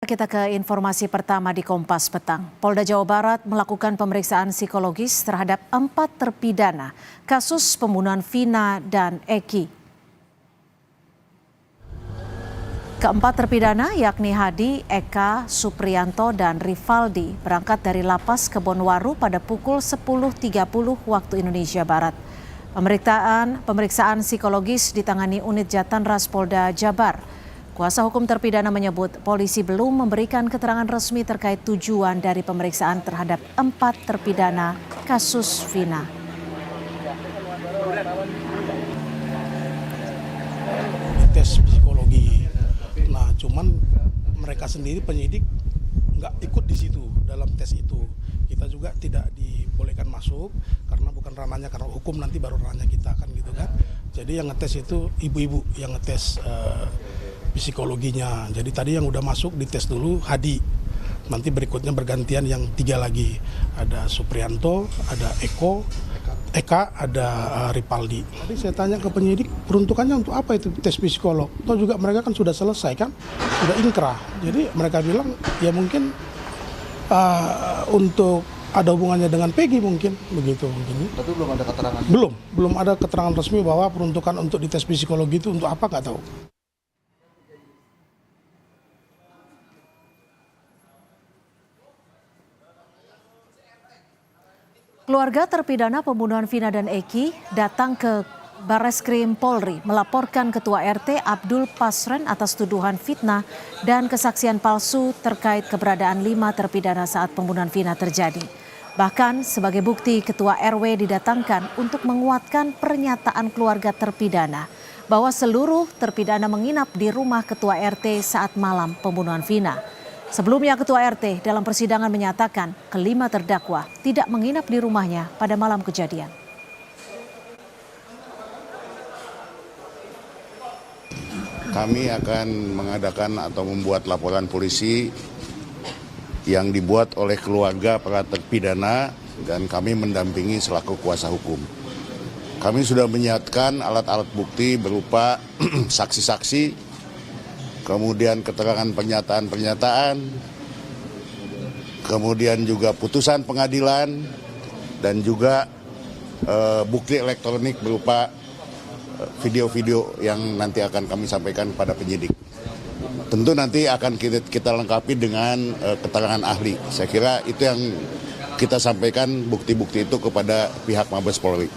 kita ke informasi pertama di Kompas Petang. Polda Jawa Barat melakukan pemeriksaan psikologis terhadap 4 terpidana kasus pembunuhan Vina dan Eki. Keempat terpidana yakni Hadi, Eka, Supriyanto, dan Rivaldi berangkat dari Lapas Kebonwaru pada pukul 10.30 waktu Indonesia Barat. Pemeriksaan psikologis ditangani Unit Jatanras Polda Jabar. Kuasa hukum terpidana menyebut polisi belum memberikan keterangan resmi terkait tujuan dari pemeriksaan terhadap 4 terpidana kasus Vina. Tes psikologi. Nah, cuman mereka sendiri penyidik nggak ikut di situ dalam tes itu. Kita juga tidak dibolehkan masuk karena bukan ranahnya, karena hukum nanti baru ranahnya kita kan gitu kan. Jadi yang ngetes itu ibu-ibu yang ngetes psikologinya. Jadi tadi yang udah masuk dites dulu Hadi. Nanti berikutnya bergantian yang 3 lagi. Ada Supriyanto, ada Eka, ada Rivaldi. Tadi saya tanya ke penyidik, peruntukannya untuk apa itu tes psikolog? Atau juga mereka kan sudah selesai kan, sudah inkrah. Jadi mereka bilang ya mungkin untuk ada hubungannya dengan Peggy mungkin, begitu mungkin. Tapi belum ada keterangan? Belum ada keterangan resmi bahwa peruntukan untuk dites psikologi itu untuk apa nggak tahu. Keluarga terpidana pembunuhan Vina dan Eki datang ke Barreskrim Polri melaporkan Ketua RT Abdul Pasren atas tuduhan fitnah dan kesaksian palsu terkait keberadaan 5 terpidana saat pembunuhan Vina terjadi. Bahkan sebagai bukti Ketua RW didatangkan untuk menguatkan pernyataan keluarga terpidana bahwa seluruh terpidana menginap di rumah Ketua RT saat malam pembunuhan Vina. Sebelumnya Ketua RT dalam persidangan menyatakan kelima terdakwa tidak menginap di rumahnya pada malam kejadian. Kami akan mengadakan atau membuat laporan polisi yang dibuat oleh keluarga para terpidana dan kami mendampingi selaku kuasa hukum. Kami sudah menyiapkan alat-alat bukti berupa saksi-saksi, kemudian keterangan pernyataan-pernyataan, kemudian juga putusan pengadilan, dan juga bukti elektronik berupa video-video yang nanti akan kami sampaikan pada penyidik. Tentu nanti akan kita lengkapi dengan keterangan ahli. Saya kira itu yang kita sampaikan bukti-bukti itu kepada pihak Mabes Polri.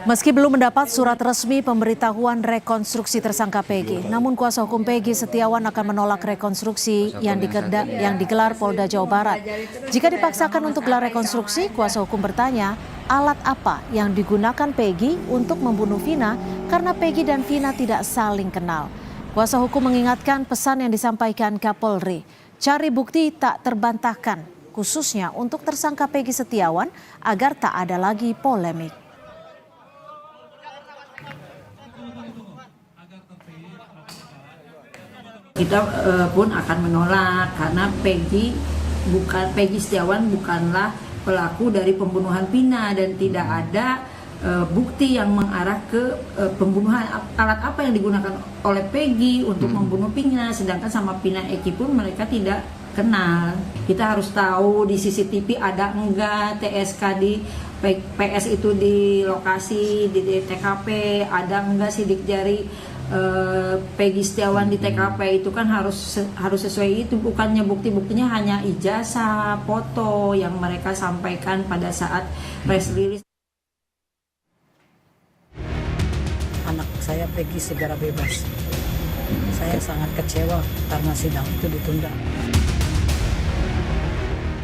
Meski belum mendapat surat resmi pemberitahuan rekonstruksi tersangka Peggy, namun kuasa hukum Peggy Setiawan akan menolak rekonstruksi yang digelar Polda Jawa Barat. Jika dipaksakan untuk gelar rekonstruksi, kuasa hukum bertanya, alat apa yang digunakan Peggy untuk membunuh Vina karena Peggy dan Vina tidak saling kenal. Kuasa hukum mengingatkan pesan yang disampaikan Kapolri, cari bukti tak terbantahkan, khususnya untuk tersangka Peggy Setiawan agar tak ada lagi polemik. Kita pun akan menolak karena Peggy Setiawan bukanlah pelaku dari pembunuhan Vina dan tidak ada bukti yang mengarah ke pembunuhan. Alat apa yang digunakan oleh Peggy untuk membunuh Vina, sedangkan sama Vina Eki pun mereka tidak kenal. Kita harus tahu di CCTV ada enggak TSK di PS itu di lokasi di TKP, ada enggak sidik jari Peggy Setiawan di TKP itu kan harus sesuai itu, bukannya bukti-buktinya hanya ijazah, foto yang mereka sampaikan pada saat press release. Anak saya Peggy segera bebas. Saya sangat kecewa karena sidang itu ditunda.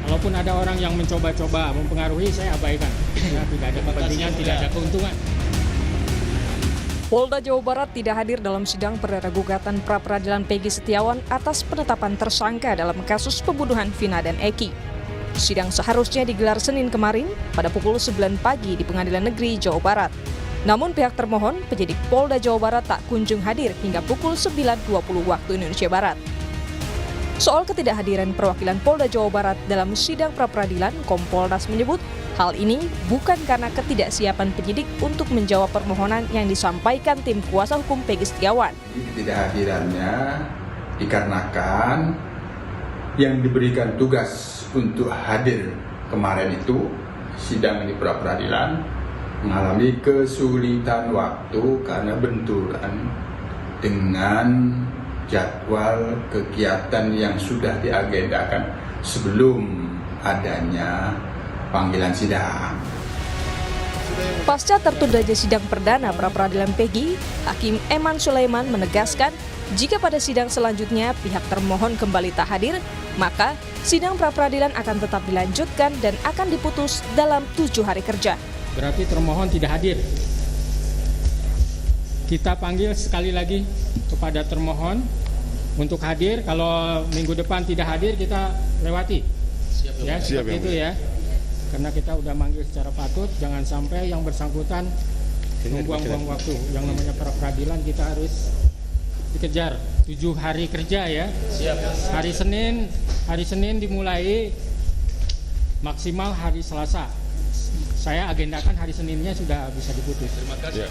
Walaupun ada orang yang mencoba-coba mempengaruhi, saya abaikan. Ya, tidak ada kepentingan, tidak ada keuntungan. Polda Jawa Barat tidak hadir dalam sidang perdana gugatan pra-peradilan Peggy Setiawan atas penetapan tersangka dalam kasus pembunuhan Vina dan Eki. Sidang seharusnya digelar Senin kemarin pada pukul 9 pagi di Pengadilan Negeri Jawa Barat. Namun pihak termohon, penyidik Polda Jawa Barat tak kunjung hadir hingga pukul 9.20 waktu Indonesia Barat. Soal ketidakhadiran perwakilan Polda Jawa Barat dalam sidang pra-peradilan, Kompolnas menyebut Hal ini bukan karena ketidaksiapan penyidik untuk menjawab permohonan yang disampaikan tim kuasa hukum Peggy Setiawan. Ketidakhadirannya dikarenakan yang diberikan tugas untuk hadir kemarin itu sidang di pra-peradilan mengalami kesulitan waktu karena benturan dengan jadwal kegiatan yang sudah diagendakan sebelum adanya panggilan sidang. Pasca tertundanya sidang perdana pra-peradilan Peggy, Hakim Eman Sulaiman menegaskan jika pada sidang selanjutnya pihak termohon kembali tak hadir, maka sidang pra-peradilan akan tetap dilanjutkan dan akan diputus dalam 7 hari kerja. Berarti termohon tidak hadir. Kita panggil sekali lagi kepada termohon untuk hadir. Kalau minggu depan tidak hadir, kita lewati. Ya, seperti itu ya. Karena kita udah manggil secara patut, jangan sampai yang bersangkutan membuang-buang waktu. Yang namanya pra-peradilan kita harus dikejar 7 hari kerja ya. Hari Senin dimulai, maksimal hari Selasa. Saya agendakan hari Seninnya sudah bisa diputus. Terima kasih.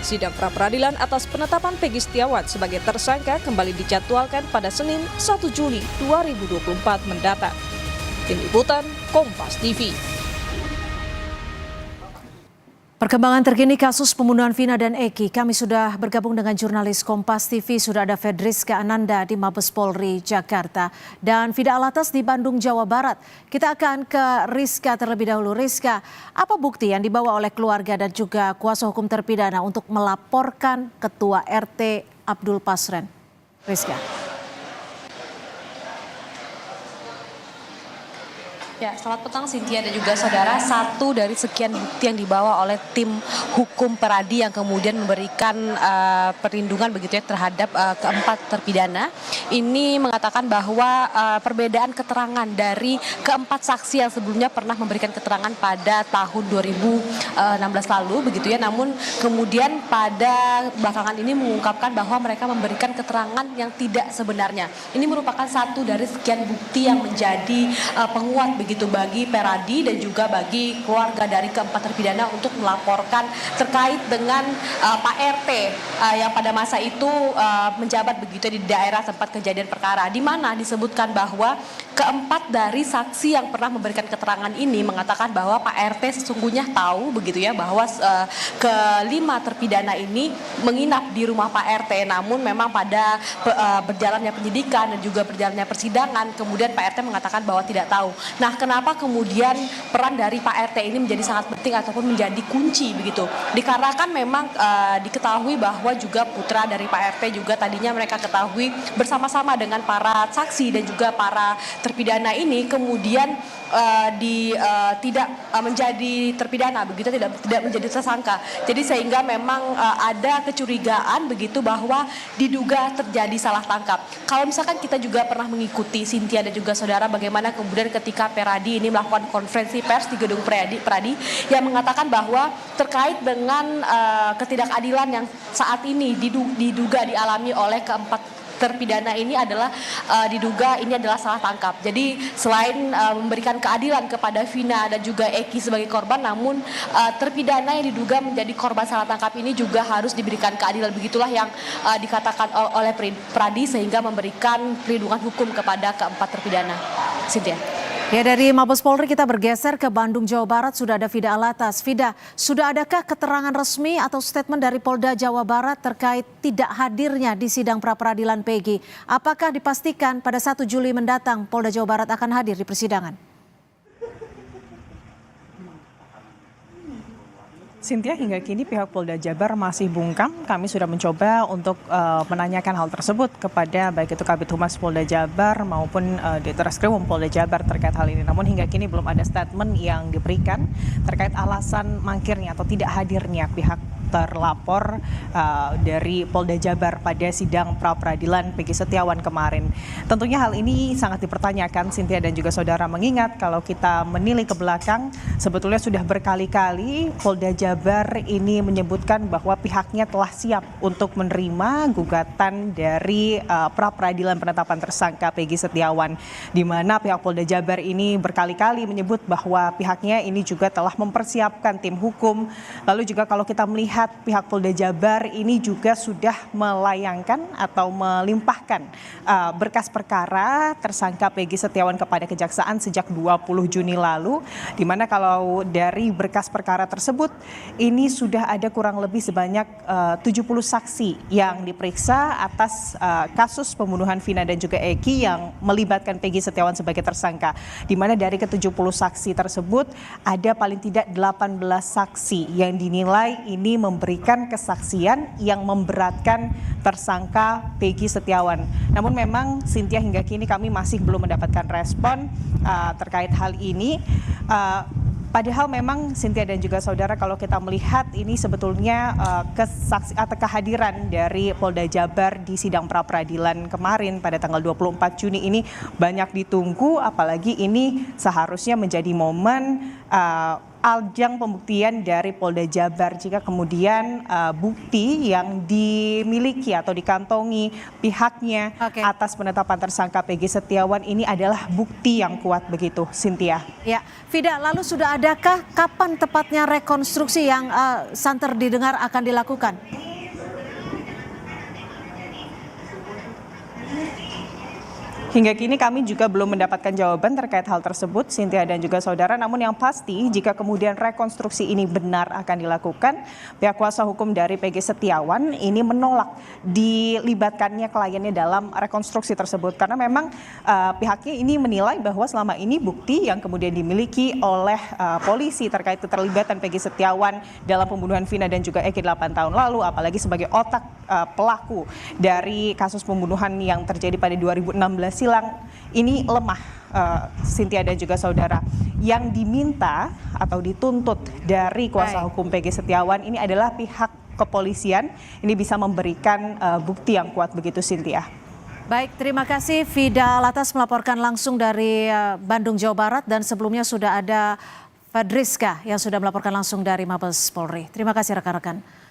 Sidang pra-peradilan atas penetapan Peggy Setiawan sebagai tersangka kembali dijadwalkan pada Senin 1 Juli 2024 mendatang. Tim Liputan Kompas TV. Perkembangan terkini kasus pembunuhan Vina dan Eki, kami sudah bergabung dengan jurnalis Kompas TV, sudah ada Fedriska Ananda di Mabes Polri Jakarta dan Fida Alatas di Bandung, Jawa Barat. Kita akan ke Rizka terlebih dahulu. Rizka, apa bukti yang dibawa oleh keluarga dan juga kuasa hukum terpidana untuk melaporkan Ketua RT Abdul Pasren? Rizka. Ya, selamat petang Cynthia dan juga saudara. Satu dari sekian bukti yang dibawa oleh tim hukum Peradi yang kemudian memberikan perlindungan begitu ya terhadap keempat terpidana. Ini mengatakan bahwa perbedaan keterangan dari keempat saksi yang sebelumnya pernah memberikan keterangan pada tahun 2016 lalu begitu ya. Namun kemudian pada belakangan ini mengungkapkan bahwa mereka memberikan keterangan yang tidak sebenarnya. Ini merupakan satu dari sekian bukti yang menjadi penguat begitu bagi Peradi dan juga bagi keluarga dari keempat terpidana untuk melaporkan terkait dengan Pak RT yang pada masa itu menjabat begitu di daerah tempat kejadian perkara, di mana disebutkan bahwa keempat dari saksi yang pernah memberikan keterangan ini mengatakan bahwa Pak RT sesungguhnya tahu begitu ya bahwa kelima terpidana ini menginap di rumah Pak RT, namun memang pada berjalannya penyidikan dan juga berjalannya persidangan kemudian Pak RT mengatakan bahwa tidak tahu. Nah, kenapa kemudian peran dari Pak RT ini menjadi sangat penting ataupun menjadi kunci begitu? Dikarenakan memang diketahui bahwa juga putra dari Pak RT juga tadinya mereka ketahui bersama-sama dengan para saksi dan juga para terpidana ini kemudian tidak menjadi terpidana begitu, tidak menjadi tersangka. Jadi sehingga memang ada kecurigaan begitu bahwa diduga terjadi salah tangkap. Kalau misalkan kita juga pernah mengikuti Cynthia dan juga saudara bagaimana kemudian ketika Peradi ini melakukan konferensi pers di gedung Peradi yang mengatakan bahwa terkait dengan ketidakadilan yang saat ini diduga dialami oleh keempat terpidana ini adalah diduga ini adalah salah tangkap. Jadi selain memberikan keadilan kepada Vina dan juga Eki sebagai korban, namun terpidana yang diduga menjadi korban salah tangkap ini juga harus diberikan keadilan. Begitulah yang dikatakan oleh Peradi sehingga memberikan perlindungan hukum kepada keempat terpidana. Cynthia. Ya, dari Mabes Polri kita bergeser ke Bandung, Jawa Barat. Sudah ada Fida Alatas. Fida, sudah adakah keterangan resmi atau statement dari Polda Jawa Barat terkait tidak hadirnya di sidang pra-peradilan Peggy? Apakah dipastikan pada 1 Juli mendatang Polda Jawa Barat akan hadir di persidangan? Cynthia, hingga kini pihak Polda Jabar masih bungkam. Kami sudah mencoba untuk menanyakan hal tersebut kepada baik itu Kabid Humas Polda Jabar maupun Ditreskrimum Polda Jabar terkait hal ini. Namun hingga kini belum ada statement yang diberikan terkait alasan mangkirnya atau tidak hadirnya pihak terlapor dari Polda Jabar pada sidang pra-peradilan Peggy Setiawan kemarin. Tentunya hal ini sangat dipertanyakan, Cynthia dan juga saudara, mengingat kalau kita menilik ke belakang, sebetulnya sudah berkali-kali Polda Jabar ini menyebutkan bahwa pihaknya telah siap untuk menerima gugatan dari pra-peradilan penetapan tersangka Peggy Setiawan, di mana pihak Polda Jabar ini berkali-kali menyebut bahwa pihaknya ini juga telah mempersiapkan tim hukum. Lalu juga kalau kita melihat pihak Polda Jabar ini juga sudah melayangkan atau melimpahkan berkas perkara tersangka Peggy Setiawan kepada Kejaksaan sejak 20 Juni lalu, di mana kalau dari berkas perkara tersebut ini sudah ada kurang lebih sebanyak 70 saksi yang diperiksa atas kasus pembunuhan Vina dan juga Eki yang melibatkan Peggy Setiawan sebagai tersangka, di mana dari ke-70 saksi tersebut ada paling tidak 18 saksi yang dinilai ini memberikan kesaksian yang memberatkan tersangka Peggy Setiawan. Namun memang Cynthia, hingga kini kami masih belum mendapatkan respon terkait hal ini. Padahal memang Cynthia dan juga saudara, kalau kita melihat ini sebetulnya kesaksi atau kehadiran dari Polda Jabar di sidang pra-peradilan kemarin pada tanggal 24 Juni ini banyak ditunggu, apalagi ini seharusnya menjadi momen ajang pembuktian dari Polda Jabar jika kemudian bukti yang dimiliki atau dikantongi pihaknya atas penetapan tersangka Peggy Setiawan ini adalah bukti yang kuat begitu, Cynthia. Ya, Vida, lalu sudah adakah kapan tepatnya rekonstruksi yang santer didengar akan dilakukan? Hingga kini kami juga belum mendapatkan jawaban terkait hal tersebut, Cynthia dan juga saudara. Namun yang pasti, jika kemudian rekonstruksi ini benar akan dilakukan, pihak kuasa hukum dari Peggy Setiawan ini menolak dilibatkannya kliennya dalam rekonstruksi tersebut. Karena memang pihaknya ini menilai bahwa selama ini bukti yang kemudian dimiliki oleh polisi terkait keterlibatan Peggy Setiawan dalam pembunuhan Vina dan juga Eki 8 tahun lalu, apalagi sebagai otak pelaku dari kasus pembunuhan yang terjadi pada 2016 silang, ini lemah, Cynthia dan juga saudara. Yang diminta atau dituntut dari kuasa hukum Peggy Setiawan ini adalah pihak kepolisian ini bisa memberikan bukti yang kuat begitu, Cynthia. Baik, terima kasih Vida Latas melaporkan langsung dari Bandung, Jawa Barat, dan sebelumnya sudah ada Fadriska yang sudah melaporkan langsung dari Mabes Polri. Terima kasih rekan-rekan.